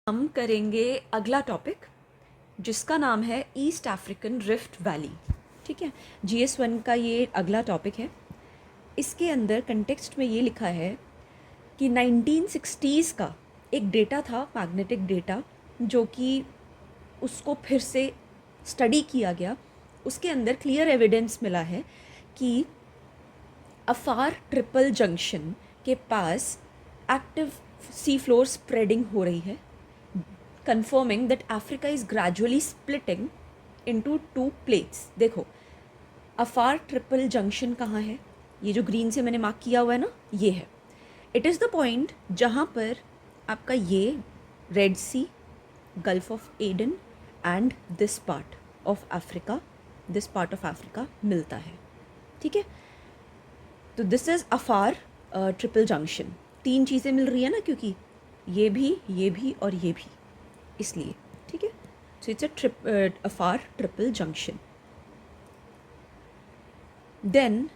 हम करेंगे अगला टॉपिक जिसका नाम है ईस्ट अफ्रीकन रिफ्ट वैली। ठीक है, GS1 का ये अगला टॉपिक है। इसके अंदर कंटेक्स्ट में ये लिखा है कि 1960s का एक डेटा था, मैग्नेटिक डेटा, जो कि उसको फिर से स्टडी किया गया। उसके अंदर क्लियर एविडेंस मिला है कि अफार ट्रिपल जंक्शन के पास एक्टिव सी फ्लोर स्प्रेडिंग हो रही है, confirming that Africa is gradually splitting into two plates। देखो, अफार ट्रिपल जंक्शन कहाँ है? ये जो ग्रीन से मैंने मार्क किया हुआ है ना, ये है। इट इज़ द पॉइंट जहाँ पर आपका ये red C, gulf of Aden and this part of Africa मिलता है। ठीक है, तो this is Afar triple junction. तीन चीज़ें मिल रही है ना, क्योंकि ये भी और ये भी, इसलिए। ठीक है, so it's Afar triple junction. Then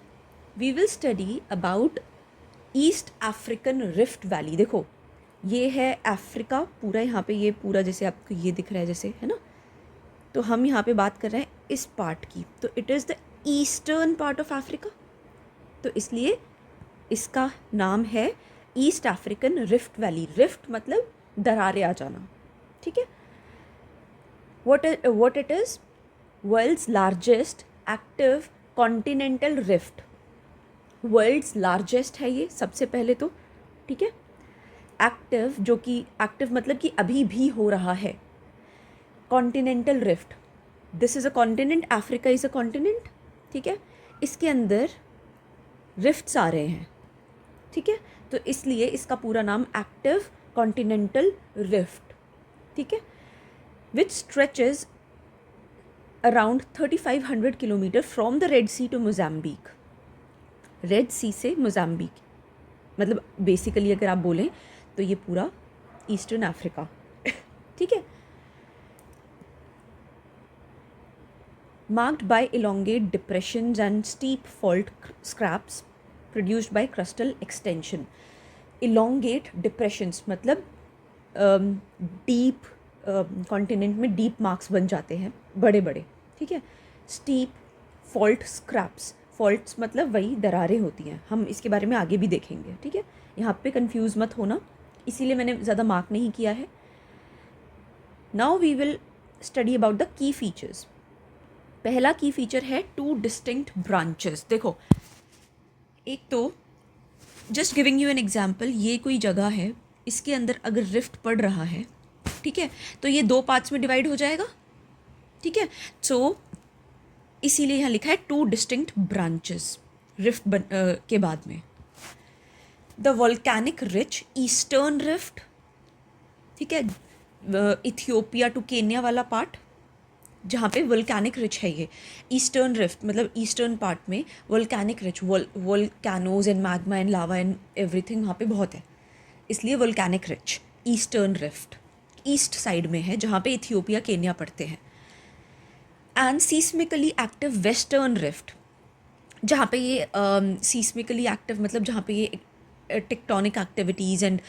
we will study about East African rift valley. देखो, ये है अफ्रीका पूरा, यहाँ पे ये पूरा जैसे आपको ये दिख रहा है जैसे, है ना। तो हम यहाँ पे बात कर रहे हैं इस पार्ट की, तो it is the eastern part of Africa, तो इसलिए इसका नाम है East African rift valley. Rift मतलब दरारें आ जाना। ठीक है, what it is? World's largest active continental rift. World's largest है ये सबसे पहले तो। ठीक है, एक्टिव, जो कि एक्टिव मतलब कि अभी भी हो रहा है। Continental rift, this is a continent, Africa is a continent. ठीक है, इसके अंदर रिफ्ट्स आ रहे हैं। ठीक है, तो इसलिए इसका पूरा नाम एक्टिव कॉन्टिनेंटल रिफ्ट। ठीक है, which stretches around 3500 kilometre from the Red Sea to Mozambique. Red Sea से मोजाम्बिक, मतलब बेसिकली अगर आप बोलें तो ये पूरा ईस्टर्न अफ्रीका। ठीक है, marked by elongate depressions and steep fault scraps produced by crustal extension. Elongate depressions मतलब डीप कॉन्टिनेंट में डीप मार्क्स बन जाते हैं, बड़े बड़े। ठीक है, स्टीप फॉल्ट स्क्रैप्स, फॉल्ट्स मतलब वही दरारें होती हैं, हम इसके बारे में आगे भी देखेंगे। ठीक है, यहाँ पे कंफ्यूज मत होना, इसीलिए मैंने ज़्यादा मार्क नहीं किया है। Now we will study about the key features. पहला की फीचर है टू डिस्टिंक्ट ब्रांचेस। देखो, एक तो just giving you an example, ये कोई जगह है, इसके अंदर अगर रिफ्ट पड़ रहा है, ठीक है, तो ये दो पार्ट्स में डिवाइड हो जाएगा। ठीक है, सो इसीलिए यहाँ लिखा है टू डिस्टिंक्ट ब्रांचेस रिफ्ट के बाद में। The volcanic rich eastern rift, ठीक है, इथियोपिया टू केन्या वाला पार्ट जहाँ पे वोल्केनिक रिच है, ये ईस्टर्न रिफ्ट मतलब ईस्टर्न पार्ट में volcanic rich, volcanoes and magma and lava and everything वहाँ पे बहुत है, इसलिए volcanic rich eastern rift east side में है, जहाँ पे इथियोपिया केन्या पड़ते हैं। एंड सीस्मिकली एक्टिव वेस्टर्न रिफ्ट, जहाँ पे ये सीस्मिकली एक्टिव मतलब जहाँ पे ये टेक्टोनिक एक्टिविटीज़ एंड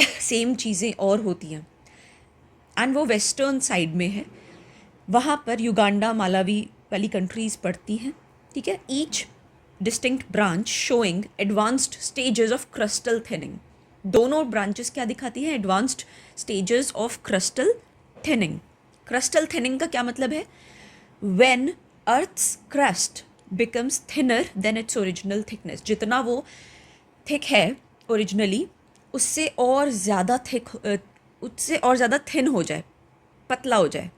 सेम चीज़ें और होती हैं, एंड वो वेस्टर्न साइड में है, वहाँ पर युगांडा मालावी वाली कंट्रीज़ पड़ती हैं। ठीक है, each distinct branch showing advanced stages of crustal thinning. दोनों ब्रांचेस क्या दिखाती हैं? Advanced stages of crustal thinning. Crustal thinning का क्या मतलब है? When earth's crust becomes thinner than its original thickness. जितना वो थिक है ओरिजिनली, उससे और ज़्यादा थिक, उससे और ज़्यादा थिन हो जाए, पतला हो जाए।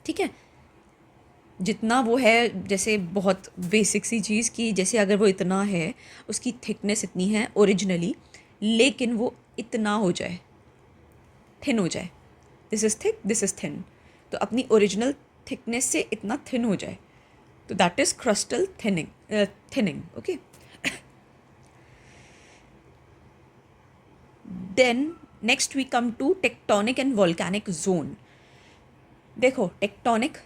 ठीक है, जितना वो है, जैसे बहुत बेसिक सी चीज़ की, जैसे अगर वो इतना है, उसकी थिकनेस इतनी है ओरिजिनली, लेकिन वो इतना हो जाए, थिन हो जाए, this is thick, this is thin, तो अपनी ओरिजिनल थिकनेस से इतना थिन हो जाए, तो that is crustal thinning. Okay, then next we come to tectonic and volcanic zone. देखो, टेक्टोनिक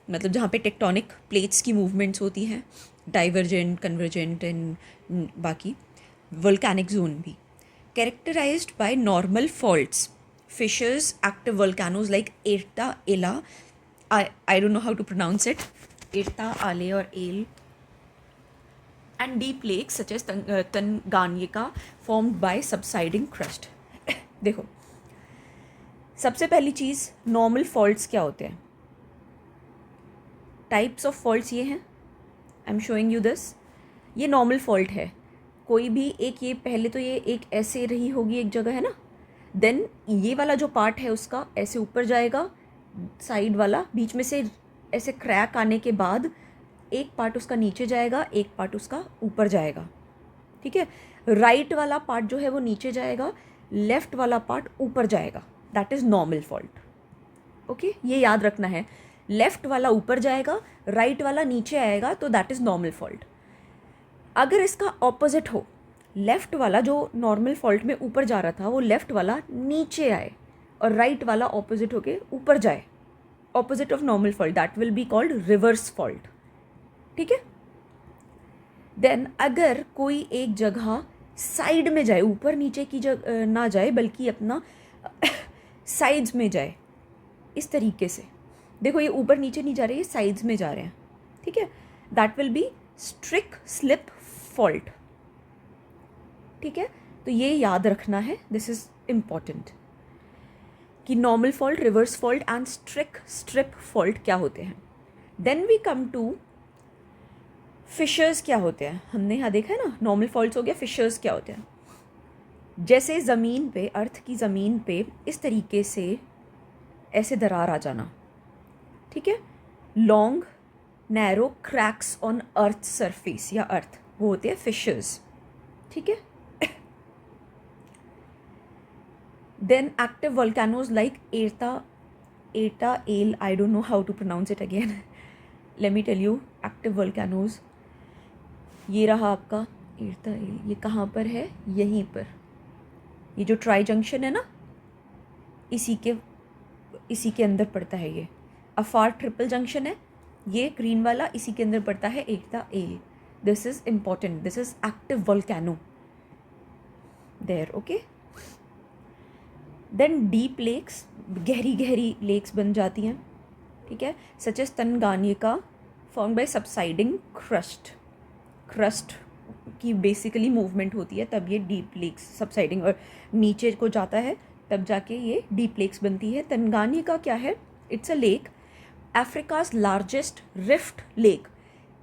मतलब जहाँ पे टेक्टोनिक प्लेट्स की मूवमेंट्स होती हैं, डाइवर्जेंट, कन्वर्जेंट एंड बाकी। वोल्केनिक जोन भी characterised by normal faults fissures, active volcanoes like Erta Ela. I don't know how to pronounce it. Erta Ale or Ale. And deep lakes such as Tanganyika formed by subsiding crust. देखो, सबसे पहली चीज़ normal faults क्या होते हैं. Types of faults ये हैं. I am showing you this. ये normal fault है. कोई भी एक, ये पहले तो ये एक ऐसे रही होगी एक जगह, है ना. देन ये वाला जो पार्ट है उसका ऐसे ऊपर जाएगा, साइड वाला बीच में से ऐसे क्रैक आने के बाद एक पार्ट उसका नीचे जाएगा, एक पार्ट उसका ऊपर जाएगा. ठीक है. राइट वाला पार्ट जो है वो नीचे जाएगा, लेफ्ट वाला पार्ट ऊपर जाएगा. That is normal fault. Okay, ये याद रखना है. लेफ्ट वाला ऊपर जाएगा, राइट वाला नीचे आएगा, तो दैट इज़ नॉर्मल फॉल्ट. अगर इसका ऑपोजिट हो, लेफ्ट वाला जो नॉर्मल फॉल्ट में ऊपर जा रहा था वो लेफ्ट वाला नीचे आए और राइट वाला ऑपोजिट होके ऊपर जाए, opposite of normal fault, that will be called reverse fault. ठीक है. देन अगर कोई एक जगह साइड में जाए, ऊपर नीचे की जगह ना जाए बल्कि अपना साइड्स में जाए, इस तरीके से. देखो ये ऊपर नीचे नहीं जा रहे, ये साइड्स में जा रहे हैं. ठीक है. That will be strike slip fault. ठीक है. तो ये याद रखना है, दिस इज इम्पॉर्टेंट कि normal fault, reverse fault and strike strip fault क्या होते हैं. Then we come to fissures. क्या होते हैं हमने यहाँ देखा है ना. नॉर्मल फॉल्ट्स हो गया, फिशर्स क्या होते हैं. जैसे ज़मीन पे, अर्थ की ज़मीन पे इस तरीके से ऐसे दरार आ जाना. ठीक है. Long narrow cracks on earth surface या अर्थ, वो होते हैं फिशर्स. ठीक है. Then active volcanoes like Erta Ale, I don't know how to pronounce it again. Let me tell you. Active volcanoes ये रहा आपका एटा एल. ये कहाँ पर है? यहीं पर. ये जो ट्राई जंक्शन है ना, इसी के अंदर पड़ता है. ये अफार ट्रिपल जंक्शन है, ये ग्रीन वाला इसी के अंदर पड़ता है, Erta Ale. This is important. This is active volcano there. Okay. Then deep lakes, गहरी गहरी लेक्स बन जाती हैं. ठीक है. Such as Tanganyika form by subsiding crust की बेसिकली मूवमेंट होती है, तब ये डीप लेक्स सबसाइडिंग और नीचे को जाता है, तब जाके ये डीप लेक्स बनती है. तंगानिका क्या है? It's a lake, Africa's largest rift lake.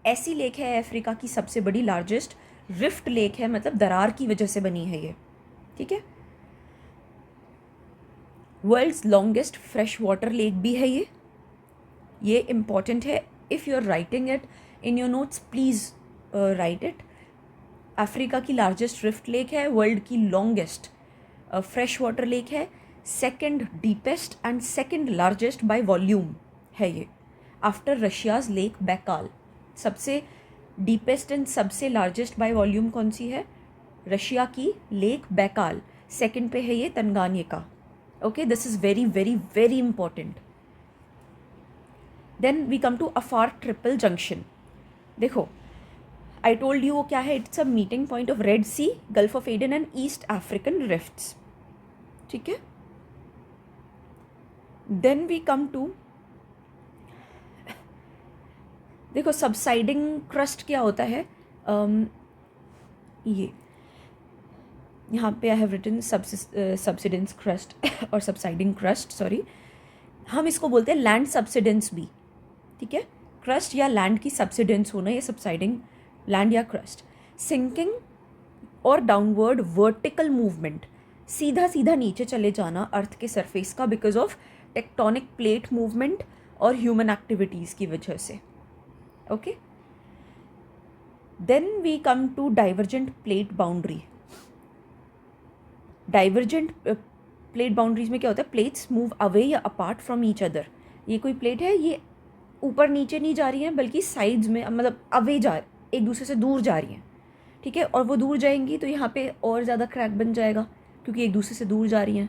ऐसी लेक है अफ्रीका की सबसे बड़ी लार्जेस्ट रिफ्ट लेक है, मतलब दरार की वजह से बनी है ये. ठीक है. World's longest fresh water lake भी है ये इम्पॉर्टेंट है. If you are writing it in your notes, please write it. Africa की लार्जेस्ट रिफ्ट लेक है, वर्ल्ड की लॉन्गेस्ट फ्रेश वाटर लेक है, second deepest and second largest by volume है ये, आफ्टर रशियाज लेक बैकाल. सबसे deepest and सबसे largest by volume कौन सी है? रशिया की लेक बैकाल. सेकंड पे है ये Tanganyika. Okay, this is very very very important. Then we come to Afar triple junction. देखो, आई टोल्ड यू वो क्या है. It's a meeting point of Red C, gulf of Aden and East African rifts. ठीक है. Then we come to, देखो subsiding crust क्या होता है. ये यहाँ पे I have written subsidence crust और सबसाइडिंग क्रस्ट, सॉरी. हम इसको बोलते हैं लैंड सबसिडेंस भी. ठीक है. क्रस्ट या लैंड की सबसिडेंस होना, ये सबसाइडिंग लैंड या क्रस्ट. सिंकिंग और डाउनवर्ड वर्टिकल मूवमेंट, सीधा सीधा नीचे चले जाना अर्थ के सरफेस का, because of tectonic plate movement और ह्यूमन एक्टिविटीज़ की वजह से. Okay. Then we come to divergent plate boundary. Divergent plate boundaries में क्या होता है? प्लेट्स मूव अवे या अपार्ट फ्रॉम ईच अदर. ये कोई प्लेट है, ये ऊपर नीचे नहीं जा रही हैं बल्कि साइड्स में, मतलब अवे एक दूसरे से दूर जा रही हैं. ठीक है. और वो दूर जाएंगी तो यहाँ पे और ज़्यादा क्रैक बन जाएगा क्योंकि एक दूसरे से दूर जा रही हैं.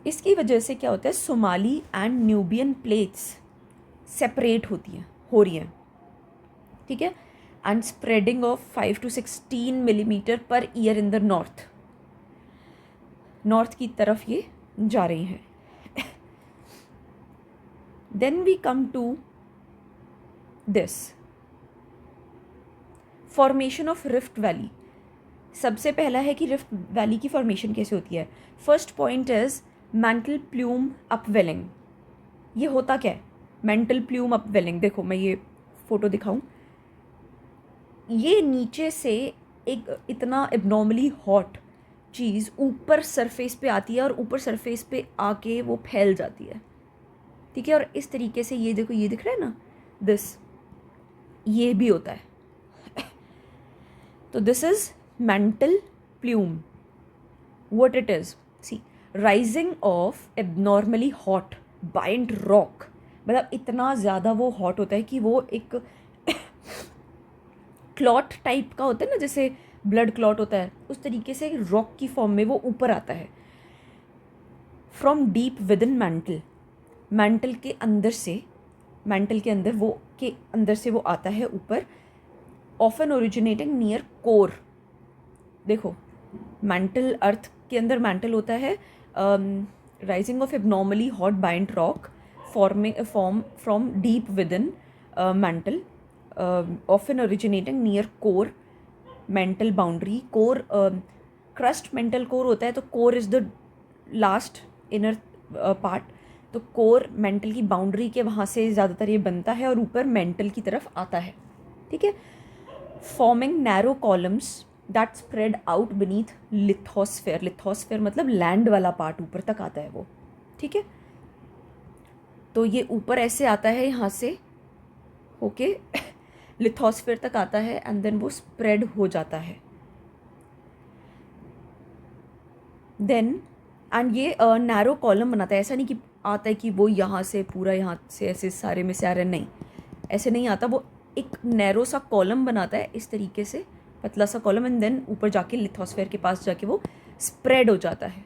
इसकी वजह से क्या होता है? Somali and Nubian plates separate हो रही हैं. ठीक है. And spreading of 5 to 16 millimeter per year in the north. North की तरफ ये जा रही हैं. Then we come to this formation of rift valley. सबसे पहला है कि रिफ्ट वैली की फॉर्मेशन कैसे होती है. First point is mantle plume upwelling. ये होता क्या है मेंटल प्लूम अपवेलिंग? देखो मैं ये फोटो दिखाऊं. ये नीचे से एक इतना एबनॉर्मली हॉट चीज़ ऊपर सरफेस पे आती है और ऊपर सरफेस पे आके वो फैल जाती है. ठीक है. और इस तरीके से ये देखो, ये दिख रहा है ना, दिस, ये भी होता है. तो this is mental plume. What it is? See, rising of abnormally hot buoyant rock. मतलब इतना ज़्यादा वो हॉट होता है कि वो एक क्लॉट टाइप का होता है ना, जैसे ब्लड क्लॉट होता है, उस तरीके से रॉक की फॉर्म में वो ऊपर आता है. From deep within mantle. Mantle के अंदर से, मैंटल के अंदर वो के अंदर से वो आता है ऊपर. Often originating near core. देखो मैंटल, अर्थ के अंदर मैंटल होता है. Rising of abnormally hot buoyant rock form from deep within mantle, often originating near core mantle boundary. Core crust mantle core होता है, तो core is the last inner part. तो core mantle की boundary के वहाँ से ज़्यादातर ये बनता है और ऊपर मेंटल की तरफ आता है. ठीक है. Forming narrow columns that spread out beneath lithosphere. Lithosphere मतलब लैंड वाला पार्ट ऊपर तक आता है वो. ठीक है. तो ये ऊपर ऐसे आता है यहाँ से होके लिथोस्फेयर तक आता है एंड देन वो स्प्रेड हो जाता है. देन एंड ये नैरो कॉलम बनाता है. ऐसा नहीं कि आता है कि वो यहाँ से पूरा यहाँ से ऐसे सारे में से आ रहे, नहीं, ऐसे नहीं आता. वो एक नैरो सा कॉलम बनाता है इस तरीके से, पतला सा कॉलम, एंड देन ऊपर जाके लिथोस्फेयर के पास जाके वो स्प्रेड हो जाता है.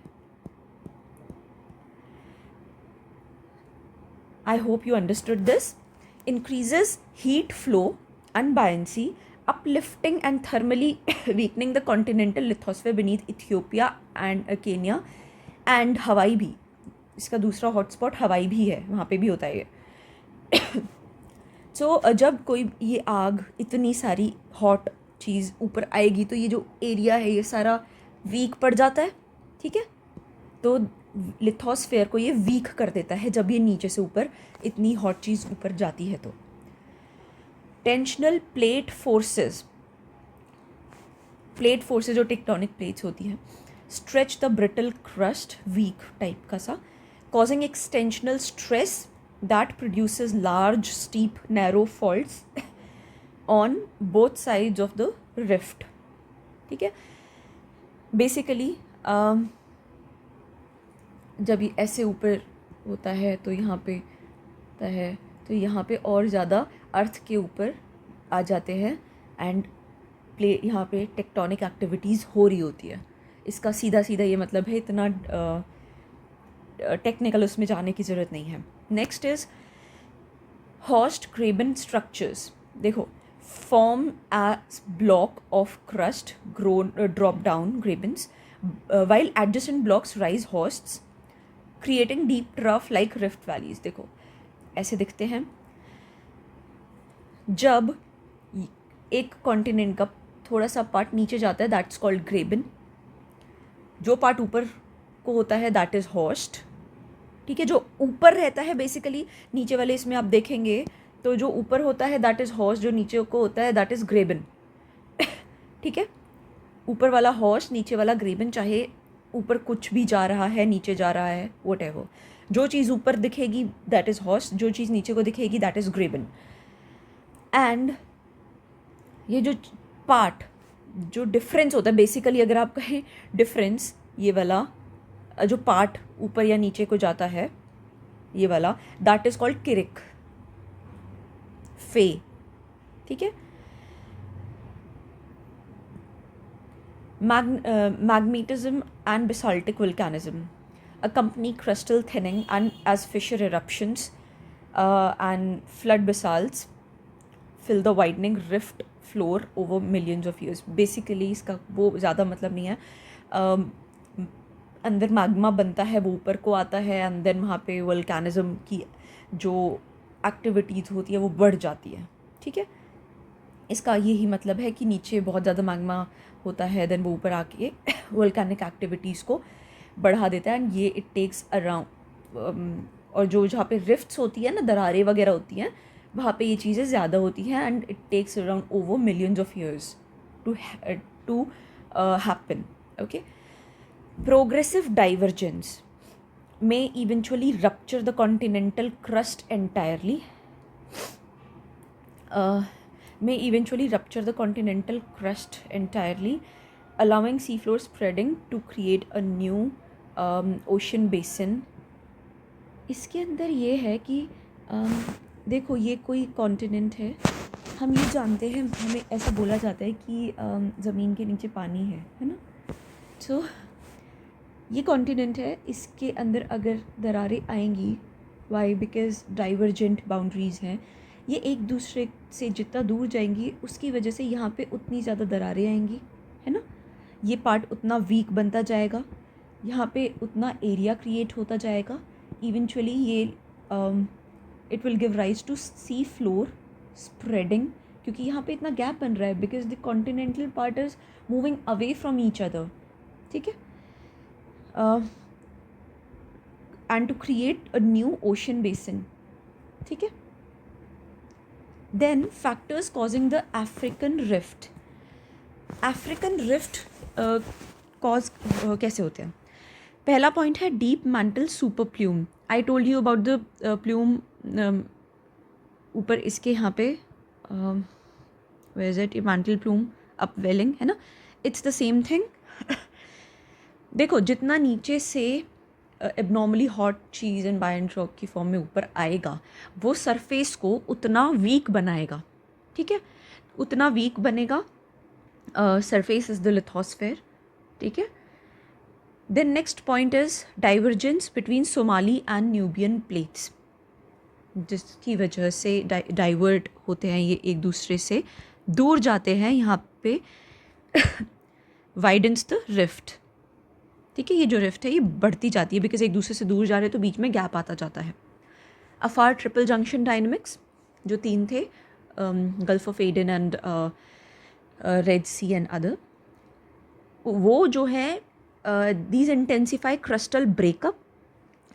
I hope you understood this. Increases heat flow and buoyancy, uplifting and thermally weakening the continental lithosphere beneath Ethiopia and Kenya and हवाई भी. इसका दूसरा हॉटस्पॉट हवाई भी है, वहाँ पे भी होता है ये. सो जब कोई ये आग, इतनी सारी हॉट चीज़ ऊपर आएगी तो ये जो एरिया है ये सारा वीक पड़ जाता है. ठीक है. तो लिथोस्फेयर को ये वीक कर देता है जब ये नीचे से ऊपर इतनी हॉट चीज़ ऊपर जाती है. तो tensional plate forces, plate forces जो टेक्टोनिक प्लेट्स होती हैं, stretch the brittle crust, weak type का सा, causing extensional stress that produces large, steep, narrow faults on both sides of the rift. ठीक है. बेसिकली जब ये ऐसे ऊपर होता है तो यहाँ पे होता है, तो यहाँ पे और ज़्यादा अर्थ के ऊपर आ जाते हैं एंड यहाँ पे टेक्टोनिक एक्टिविटीज़ हो रही होती है. इसका सीधा सीधा ये मतलब है, इतना टेक्निकल उसमें जाने की ज़रूरत नहीं है. Next is horst graben structures. देखो, form as block of crust grown drop down grabens while adjacent blocks rise horsts creating deep trough like rift valleys. देखो ऐसे दिखते हैं. जब एक कॉन्टिनेंट का थोड़ा सा पार्ट नीचे जाता है दैट्स कॉल्ड ग्रेबन. जो पार्ट ऊपर को होता है दैट इज़ हॉस्ट. ठीक है. जो ऊपर रहता है बेसिकली, नीचे वाले इसमें आप देखेंगे तो जो ऊपर होता है दैट इज़ हॉस्ट, जो नीचे को होता है दैट इज़ ग्रेबन. ठीक है. ऊपर वाला हॉस्ट, नीचे वाला ग्रेबन. चाहे ऊपर कुछ भी जा रहा है, नीचे जा रहा है, व्हाटएवर, जो चीज़ ऊपर दिखेगी दैट इज़ हॉस्ट, जो चीज़ नीचे को दिखेगी दैट इज़ ग्रेबन. एंड ये जो पार्ट, जो डिफरेंस होता है बेसिकली, अगर आप कहें डिफरेंस, ये वाला जो पार्ट ऊपर या नीचे को जाता है, ये वाला, दैट इज़ कॉल्ड किरिक फे. ठीक है. Magmatism and basaltic volcanism accompany crustal thinning and as fissure eruptions and flood basalts fill the widening rift floor over millions of years. Basically इसका वो ज़्यादा मतलब नहीं है. अंदर मैग्मा बनता है, वो ऊपर को आता है, एंड देन वहाँ पे वोल्केनिज्म की जो एक्टिविटीज़ होती है वो बढ़ जाती है। ठीक है, इसका यही मतलब है कि नीचे बहुत ज़्यादा मैग्मा होता है, देन वो ऊपर आके वोल्केनिक एक्टिविटीज़ को बढ़ा देता है, एंड ये इट टेक्स अराउंड, और जो जहाँ पे रिफ्ट्स होती है ना, दरारें वगैरह होती हैं, वहाँ पे ये चीज़ें ज़्यादा होती हैं, and it takes around over millions of years to happen. Okay, progressive divergence may eventually rupture the continental crust entirely. Allowing seafloor spreading to create a new ocean basin. इसके अंदर ये है कि देखो, ये कोई कॉन्टिनेंट है, हम ये जानते हैं, हमें ऐसा बोला जाता है कि ज़मीन के नीचे पानी है ना. तो ये कॉन्टिनेंट है, इसके अंदर अगर दरारें आएंगी, वाई? बिकॉज डाइवर्जेंट बाउंड्रीज़ हैं, ये एक दूसरे से जितना दूर जाएंगी उसकी वजह से यहाँ पे उतनी ज़्यादा दरारें आएंगी, है ना. ये पार्ट उतना वीक बनता जाएगा, यहाँ पे उतना एरिया क्रिएट होता जाएगा. इवेंचुअली ये it will give rise to sea floor spreading, क्योंकि यहाँ पे इतना गैप बन रहा है, because the continental part is moving away from each other. ठीक है, and to create a new ocean basin. ठीक है. Then factors causing the African rift. African rift cause कैसे होते हैं? पहला पॉइंट है deep mantle super plume. I told you about the plume. ऊपर इसके यहाँ पे where is it? Mantle plume upwelling, है ना. It's the same thing. देखो, जितना नीचे से एबनॉर्मली हॉट चीज़ एंड बायन रॉक की फॉर्म में ऊपर आएगा, वो सरफेस को उतना वीक बनाएगा. ठीक है, उतना वीक बनेगा. Surface is the lithosphere. ठीक है. Then next point is divergence between Somali and Nubian plates, जिसकी वजह से डाइवर्ट होते हैं, ये एक दूसरे से दूर जाते हैं. यहाँ पे वाइडन्स द रिफ्ट. ठीक है, ये जो रिफ्ट है ये बढ़ती जाती है, बिकॉज एक दूसरे से दूर जा रहे हैं तो बीच में गैप आता जाता है. अफार ट्रिपल जंक्शन डायनेमिक्स जो 3 थे, Gulf of Aden and Red Sea and other, वो जो है these intensify crustal breakup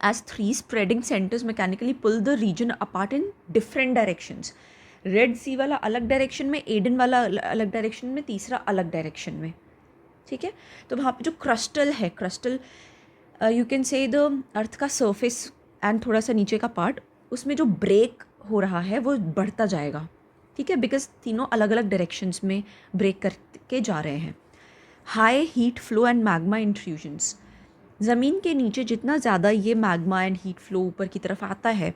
as 3 spreading centres mechanically pull the region apart in different directions. Red Sea वाला अलग डायरेक्शन में, एडन वाला अलग डायरेक्शन में, तीसरा अलग डायरेक्शन में. ठीक है, तो वहाँ पे जो क्रिस्टल है, crystal you can say the earth का सरफेस एंड थोड़ा सा नीचे का पार्ट, उसमें जो ब्रेक हो रहा है वो बढ़ता जाएगा. ठीक है, बिकॉज तीनों अलग अलग डायरेक्शंस में ब्रेक करके जा रहे हैं. High heat flow and magma intrusions. ज़मीन के नीचे जितना ज़्यादा ये मैग्मा एंड हीट फ्लो ऊपर की तरफ आता है,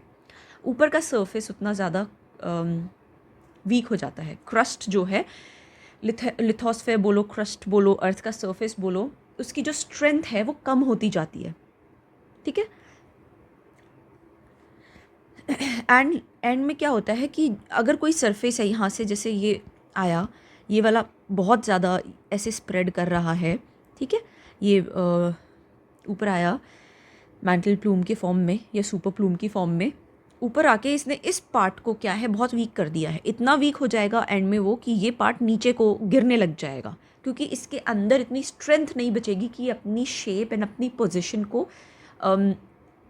ऊपर का सरफेस उतना ज़्यादा वीक हो जाता है. क्रस्ट जो है, लिथोस्फेयर बोलो, क्रस्ट बोलो, अर्थ का सरफेस बोलो, उसकी जो स्ट्रेंथ है वो कम होती जाती है. ठीक है. एंड में क्या होता है कि अगर कोई सरफेस है यहाँ से, जैसे ये आया, ये वाला बहुत ज़्यादा ऐसे स्प्रेड कर रहा है. ठीक है, ये ऊपर आया मैंटल प्लूम के फॉर्म में या सुपर प्लूम की फॉर्म में, ऊपर आके इसने इस पार्ट को क्या है बहुत वीक कर दिया है. इतना वीक हो जाएगा एंड में वो कि ये पार्ट नीचे को गिरने लग जाएगा, क्योंकि इसके अंदर इतनी स्ट्रेंथ नहीं बचेगी कि अपनी शेप एंड अपनी पोजीशन को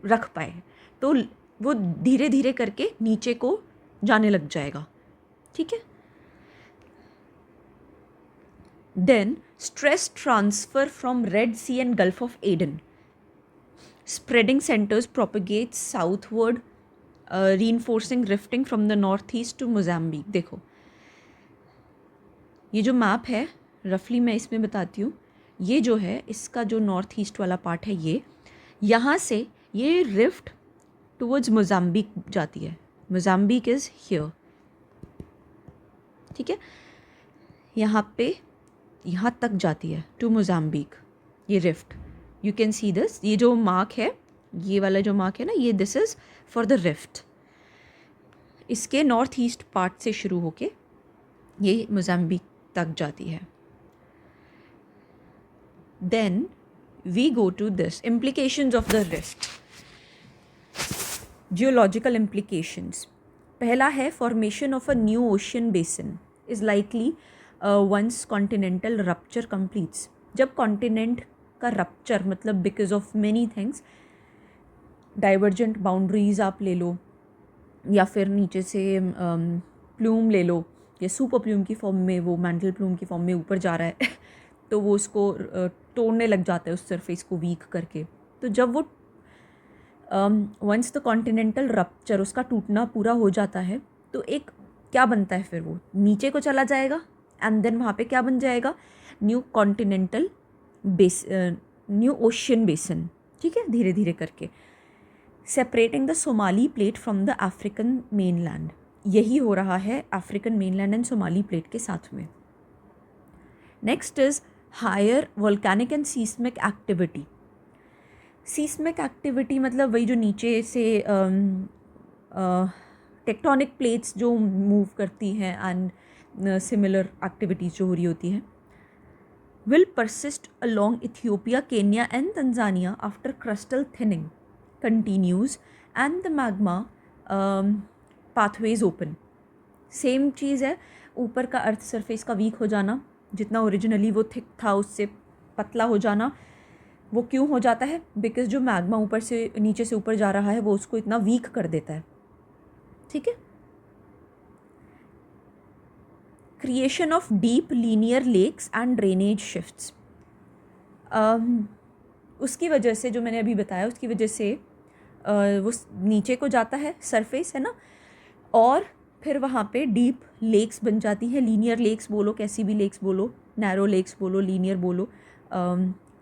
रख पाए. तो वो धीरे धीरे करके नीचे को जाने लग जाएगा. ठीक है. Then stress transfer from Red Sea and Gulf of Aden. Spreading centres propagate southward, reinforcing rifting from the northeast to Mozambique. देखो, ये जो मैप है रफली मैं इसमें बताती हूँ. ये जो है इसका जो नॉर्थ ईस्ट वाला पार्ट है, ये यहाँ से ये रिफ्ट टुवर्ड्स मोजाम्बिक जाती है. Mozambique is here. ठीक है, यहाँ पे यहाँ तक जाती है टू मोजाम्बिक ये rift. You can see this, ये जो मार्क है, ये वाला जो मार्क है ना, ये this is for the rift. इसके नॉर्थ ईस्ट पार्ट से शुरू होके ये मोजाम्बिक तक जाती है. Then we go to this implications of the rift. Geological implications. पहला है formation of a new ocean basin is likely once continental rupture completes. जब continent का rupture मतलब because of many things, divergent boundaries आप ले लो या फिर नीचे से प्लूम ले लो या सुपर प्लूम की फॉर्म में वो मैंटल प्लूम की फॉर्म में ऊपर जा रहा है तो वो उसको तोड़ने लग जाता है उस सरफेस को वीक करके. तो जब वो वंस द कॉन्टिनेंटल रप्चर उसका टूटना पूरा हो जाता है तो एक क्या बनता है फिर वो नीचे को चला जाएगा एंड देन वहाँ पे क्या बन जाएगा न्यू कॉन्टिनेंटल न्यू ओशियन बेसन. ठीक है, धीरे धीरे करके separating the Somali plate from the African mainland. यही हो रहा है African mainland and Somali plate के साथ में. Next is higher volcanic and seismic activity. Seismic activity मतलब वही जो नीचे से टेक्टोनिक प्लेट्स जो मूव करती हैं एंड सिमिलर एक्टिविटीज़ जो हो रही होती हैं will persist along Ethiopia, Kenya and Tanzania after crustal thinning continues and the magma pathways open. Same चीज़ है, ऊपर का अर्थ सरफेस का वीक हो जाना, जितना ओरिजिनली वो थिक था उससे पतला हो जाना. वो क्यों हो जाता है? बिकॉज जो मैग्मा ऊपर से नीचे से ऊपर जा रहा है वो उसको इतना वीक कर देता है. ठीक है. Creation of deep linear lakes and drainage shifts. उसकी वजह से जो मैंने अभी बताया उसकी वजह से वो नीचे को जाता है सरफेस है ना, और फिर वहाँ पे डीप लेक्स बन जाती हैं. लीनियर लेक्स बोलो, कैसी भी लेक्स बोलो, नैरो लेक्स बोलो, लीनियर बोलो,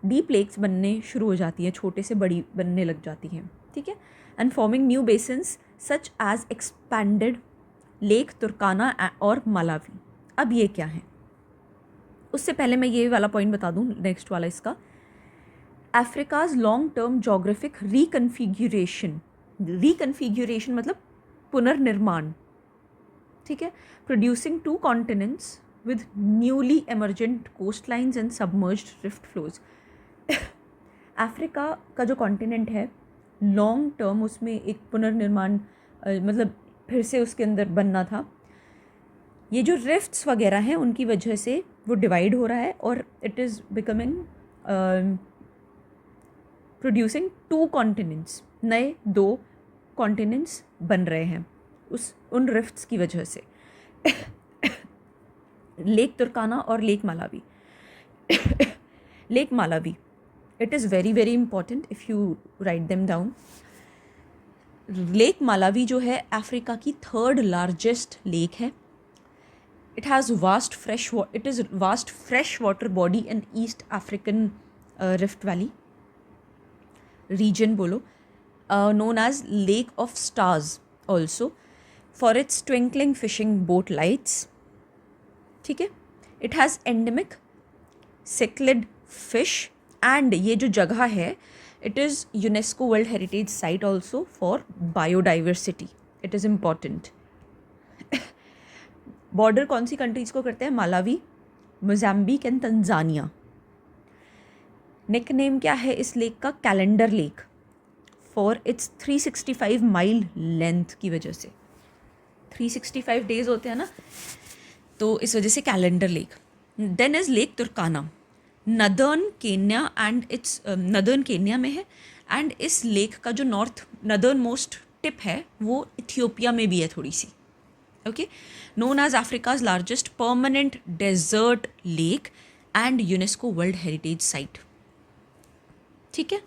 डीप लेक्स बनने शुरू हो जाती हैं, छोटे से बड़ी बनने लग जाती हैं. ठीक है. And forming new basins such as expanded Lake Turkana और मालावी. अब ये क्या है? उससे पहले मैं ये वाला पॉइंट बता दूँ, नेक्स्ट वाला इसका. Africa's long term geographic reconfiguration. Reconfiguration मतलब पुनर्निर्माण. ठीक है. Producing two continents with newly emergent coast lines and submerged rift floors. Africa का जो कॉन्टिनेंट है लॉन्ग टर्म उसमें एक पुनर्निर्माण मतलब फिर से उसके अंदर बनना था. ये जो रिफ्ट्स वगैरह हैं उनकी वजह से वो डिवाइड हो रहा है और it is becoming producing two continents. नए 2 कॉन्टिनेंट्स बन रहे हैं उन रिफ्ट्स की वजह से. लेक तुर्काना और lake Malawi. Lake Malawi, it is very very important if you write them down. Lake Malawi जो है अफ्रीका की 3rd लार्जेस्ट लेक है. It is vast fresh water body in East African Rift Valley region बोलो, known as Lake of Stars also for its twinkling fishing boat lights. ठीक है. It has endemic cichlid fish and ये जो जगह है it is UNESCO World Heritage Site also for biodiversity. It is important. Border कौन सी countries को करते हैं? Malawi, Mozambique and Tanzania. Nickname क्या है इस लेक का? Calendar lake, for its 365 mile length की वजह से. 365 डेज होते हैं ना, तो इस वजह से calendar lake. Then is Lake Turkana, northern Kenya and its northern Kenya में है. एंड इस लेक का जो नदर्न मोस्ट टिप है वो इथियोपिया में भी है थोड़ी सी. Okay, known as Africa's largest permanent desert lake and UNESCO World Heritage Site. ठीक है.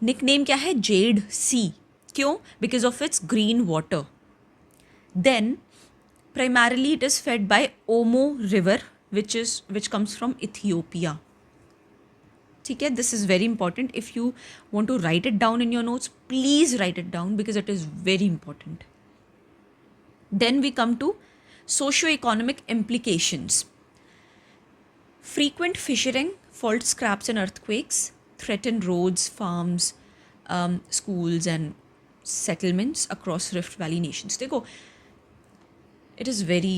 निकनेम क्या है? Jade Sea. क्यों? Because of its green water. Then primarily it is fed by Omo River which comes from Ethiopia. ठीक है. This is very important. If you want to write it down in your notes, please write it down because it is very important. Then we come to socio-economic implications. Frequent fissure, fault scraps and earthquakes threaten roads, farms, schools and settlements across Rift Valley nations. देखो, it is very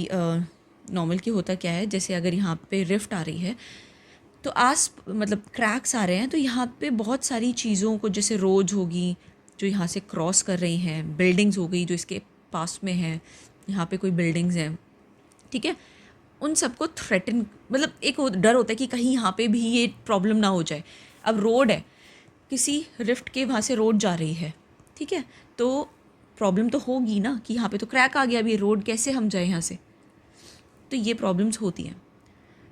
normal कि होता क्या है, जैसे अगर यहाँ पे rift आ रही है तो मतलब क्रैक्स आ रहे हैं, तो यहाँ पे बहुत सारी चीज़ों को, जैसे रोड्स होगी जो यहाँ से क्रॉस कर रही हैं, बिल्डिंग्स हो गई जो इसके पास में हैं, यहाँ पे कोई बिल्डिंग्स हैं, ठीक है, उन सबको थ्रेटन, मतलब एक डर होता है कि कहीं यहाँ पे भी ये प्रॉब्लम ना हो जाए। अब रोड है, किसी रिफ्ट के वहाँ से रोड जा रही है, ठीक है, तो प्रॉब्लम तो होगी ना कि यहाँ पे तो क्रैक आ गया, अभी रोड कैसे हम जाए यहाँ से, तो ये प्रॉब्लम्स होती हैं।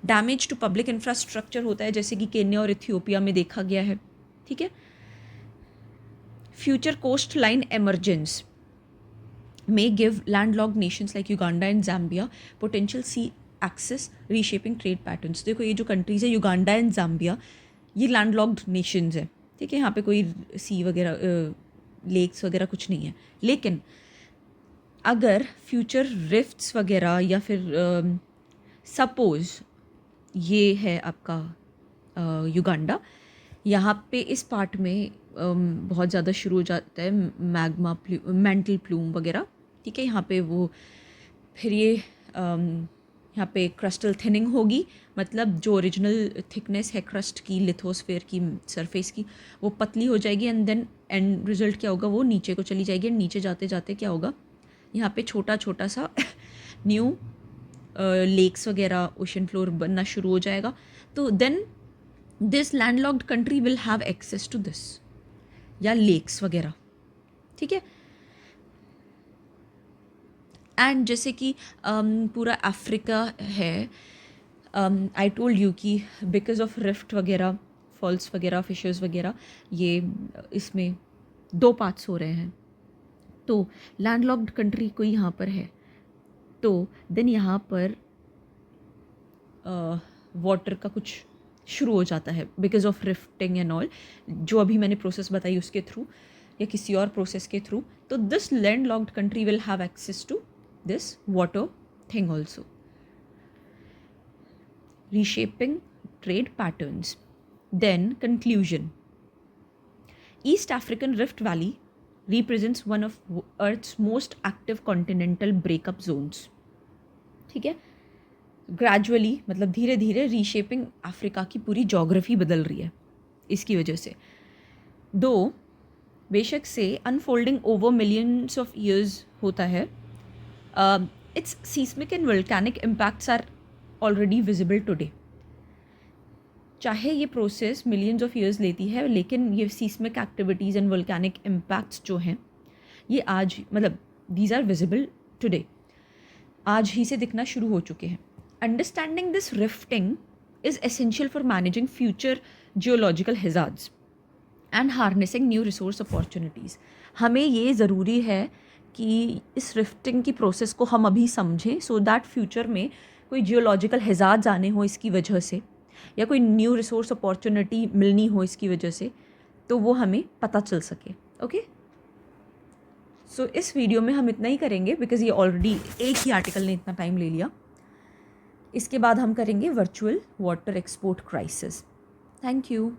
डैमेज टू पब्लिक इंफ्रास्ट्रक्चर होता है, जैसे कि केन्या और इथियोपिया में देखा गया है, ठीक है। Future coastline emergence may give landlocked nations like Uganda and Zambia potential sea access, reshaping trade patterns। देखो ये जो कंट्रीज़ है युगांडा एंड ज़ाम्बिया, ये लैंडलॉक्ड नेशंस है, ठीक है, यहाँ पे कोई सी वगैरह लेक्स वगैरह कुछ नहीं है, लेकिन अगर फ्यूचर रिफ्ट्स वगैरह या फिर सपोज़ ये है आपका युगांडा, यहाँ पे इस पार्ट में बहुत ज़्यादा शुरू हो जाता है मैग्मा मेंटल प्लूम वगैरह, ठीक है, यहाँ पे वो फिर ये यहाँ पे क्रस्टल थिनिंग होगी, मतलब जो ओरिजिनल थिकनेस है क्रस्ट की, लिथोस्फेयर की सरफेस की, वो पतली हो जाएगी, एंड देन एंड रिजल्ट क्या होगा, वो नीचे को चली जाएगी, एंड नीचे जाते जाते क्या होगा, यहाँ पे छोटा छोटा सा न्यू लेक्स वगैरह, ओशन फ्लोर बनना शुरू हो जाएगा। तो then this landlocked country will have access to this, या लेक्स वगैरह, ठीक है। एंड जैसे कि पूरा अफ्रीका है, आई टोल्ड यू कि बिकॉज ऑफ रिफ्ट वगैरह, फॉल्स वगैरह, फिशर्स वगैरह, ये इसमें 2 पार्ट्स हो रहे हैं, तो लैंडलॉक्ड कंट्री कोई यहाँ पर है, तो देन यहाँ पर वाटर का कुछ शुरू हो जाता है because of rifting and all, जो अभी मैंने प्रोसेस बताई उसके थ्रू या किसी और प्रोसेस के थ्रू, तो this landlocked country will have access to this water thing also। Reshaping trade patterns। Then conclusion, East African Rift Valley represents one of Earth's most active continental breakup zones, ठीक है। Gradually मतलब धीरे धीरे reshaping Africa की पूरी geography बदल रही है इसकी वजह से, दो बेशक से unfolding over millions of years होता है। Its seismic and volcanic impacts are already visible today। चाहे ये प्रोसेस मिलियंस ऑफ ईयर्स लेती है, लेकिन ये seismic activities and volcanic impacts जो हैं ये आज, मतलब दीज आर विजिबल टुडे, आज ही से दिखना शुरू हो चुके हैं। Understanding this rifting is essential for managing future geological hazards and harnessing new resource opportunities. हमें ये ज़रूरी है कि इस रिफ्टिंग की प्रोसेस को हम अभी समझें, सो दैट फ्यूचर में कोई जियोलॉजिकल हैज़ार्ड्स आने हो इसकी वजह से, या कोई न्यू रिसोर्स अपॉर्चुनिटी मिलनी हो इसकी वजह से, तो वो हमें पता चल सके। ओके, सो इस वीडियो में हम इतना ही करेंगे बिकॉज़ ये ऑलरेडी एक ही आर्टिकल ने इतना टाइम ले लिया। इसके बाद हम करेंगे virtual water export crisis. Thank you.